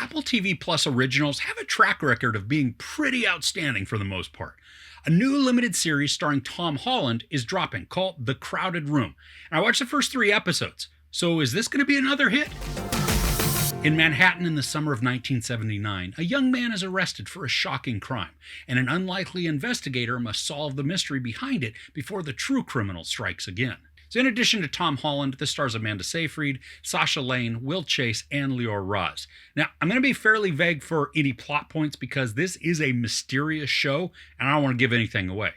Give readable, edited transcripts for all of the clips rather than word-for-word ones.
Apple TV Plus originals have a track record of being pretty outstanding for the most part. A new limited series starring Tom Holland is dropping called The Crowded Room. And I watched the first 3 episodes. So is this going to be another hit? In Manhattan in the summer of 1979, a young man is arrested for a shocking crime, and an unlikely investigator must solve the mystery behind it before the true criminal strikes again. So in addition to Tom Holland, this stars Amanda Seyfried, Sasha Lane, Will Chase, and Lior Raz. Now, I'm going to be fairly vague for any plot points because this is a mysterious show, and I don't want to give anything away.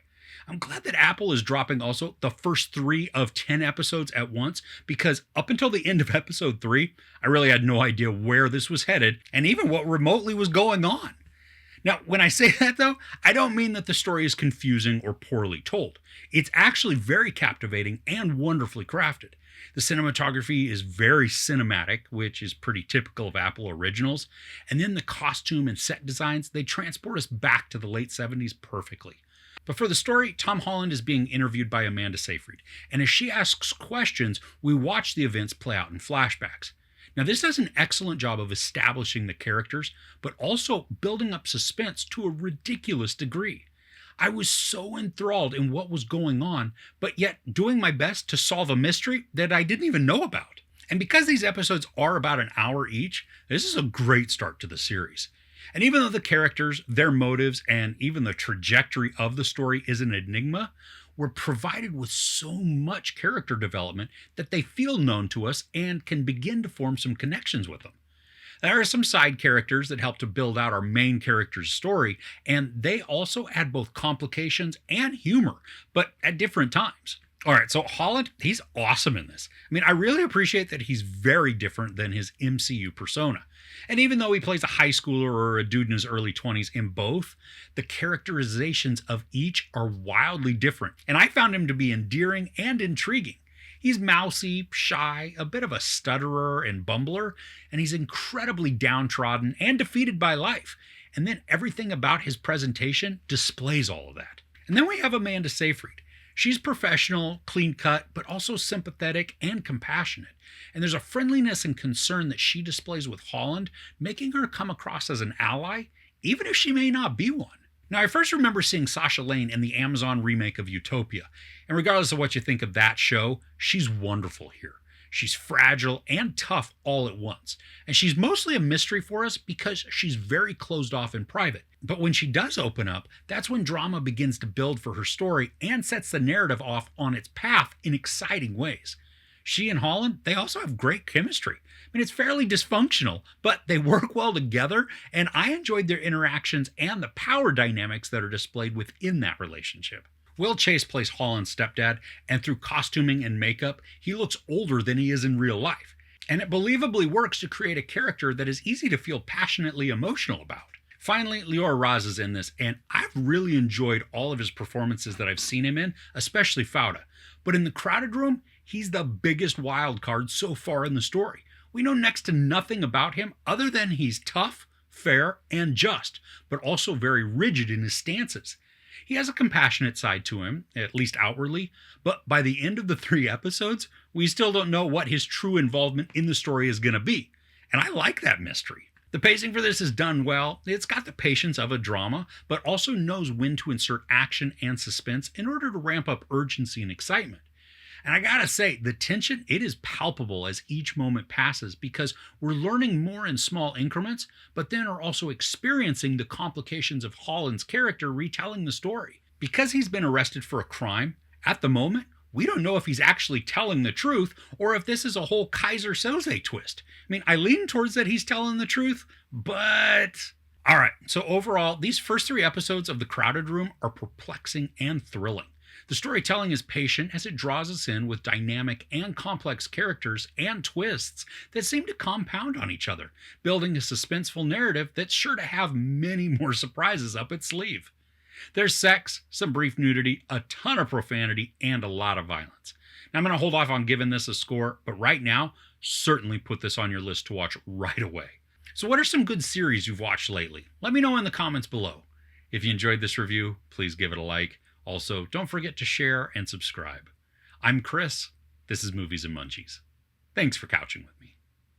I'm glad that Apple is dropping also the first 3 of 10 episodes at once, because up until the end of episode 3, I really had no idea where this was headed, and even what remotely was going on. Now, when I say that though, I don't mean that the story is confusing or poorly told. It's actually very captivating and wonderfully crafted. The cinematography is very cinematic, which is pretty typical of Apple originals, and then the costume and set designs, they transport us back to the late 70s perfectly. But for the story, Tom Holland is being interviewed by Amanda Seyfried, and as she asks questions, we watch the events play out in flashbacks. Now, this does an excellent job of establishing the characters, but also building up suspense to a ridiculous degree. I was so enthralled in what was going on, but yet doing my best to solve a mystery that I didn't even know about. And because these episodes are about an hour each, this is a great start to the series. And even though the characters, their motives, and even the trajectory of the story is an enigma, we're provided with so much character development that they feel known to us and can begin to form some connections with them. There are some side characters that help to build out our main character's story, and they also add both complications and humor, but at different times. All right, so Holland, he's awesome in this. I mean, I really appreciate that he's very different than his MCU persona. And even though he plays a high schooler or a dude in his early 20s in both, the characterizations of each are wildly different. And I found him to be endearing and intriguing. He's mousy, shy, a bit of a stutterer and bumbler, and he's incredibly downtrodden and defeated by life. And then everything about his presentation displays all of that. And then we have Amanda Seyfried. She's professional, clean-cut, but also sympathetic and compassionate. And there's a friendliness and concern that she displays with Holland, making her come across as an ally, even if she may not be one. Now, I first remember seeing Sasha Lane in the Amazon remake of Utopia. And regardless of what you think of that show, she's wonderful here. She's fragile and tough all at once. And she's mostly a mystery for us because she's very closed off in private. But when she does open up, that's when drama begins to build for her story and sets the narrative off on its path in exciting ways. She and Holland, they also have great chemistry. I mean, it's fairly dysfunctional, but they work well together, and I enjoyed their interactions and the power dynamics that are displayed within that relationship. Will Chase plays Holland's stepdad, and through costuming and makeup, he looks older than he is in real life. And it believably works to create a character that is easy to feel passionately emotional about. Finally, Lior Raz is in this, and I've really enjoyed all of his performances that I've seen him in, especially Fauda. But in The Crowded Room, he's the biggest wild card so far in the story. We know next to nothing about him other than he's tough, fair, and just, but also very rigid in his stances. He has a compassionate side to him, at least outwardly, but by the end of the 3 episodes, we still don't know what his true involvement in the story is going to be. And I like that mystery. The pacing for this is done well. It's got the patience of a drama, but also knows when to insert action and suspense in order to ramp up urgency and excitement. And I gotta say, the tension, it is palpable as each moment passes because we're learning more in small increments, but then are also experiencing the complications of Holland's character retelling the story. Because he's been arrested for a crime, at the moment, we don't know if he's actually telling the truth or if this is a whole Kaiser Soze twist. I mean, I lean towards that he's telling the truth, but... Alright, so overall, these first 3 episodes of The Crowded Room are perplexing and thrilling. The storytelling is patient as it draws us in with dynamic and complex characters and twists that seem to compound on each other, building a suspenseful narrative that's sure to have many more surprises up its sleeve. There's sex, some brief nudity, a ton of profanity, and a lot of violence. Now, I'm going to hold off on giving this a score, but right now, certainly put this on your list to watch right away. So what are some good series you've watched lately? Let me know in the comments below. If you enjoyed this review, please give it a like. Also, don't forget to share and subscribe. I'm Chris. This is Movies and Munchies. Thanks for couching with me.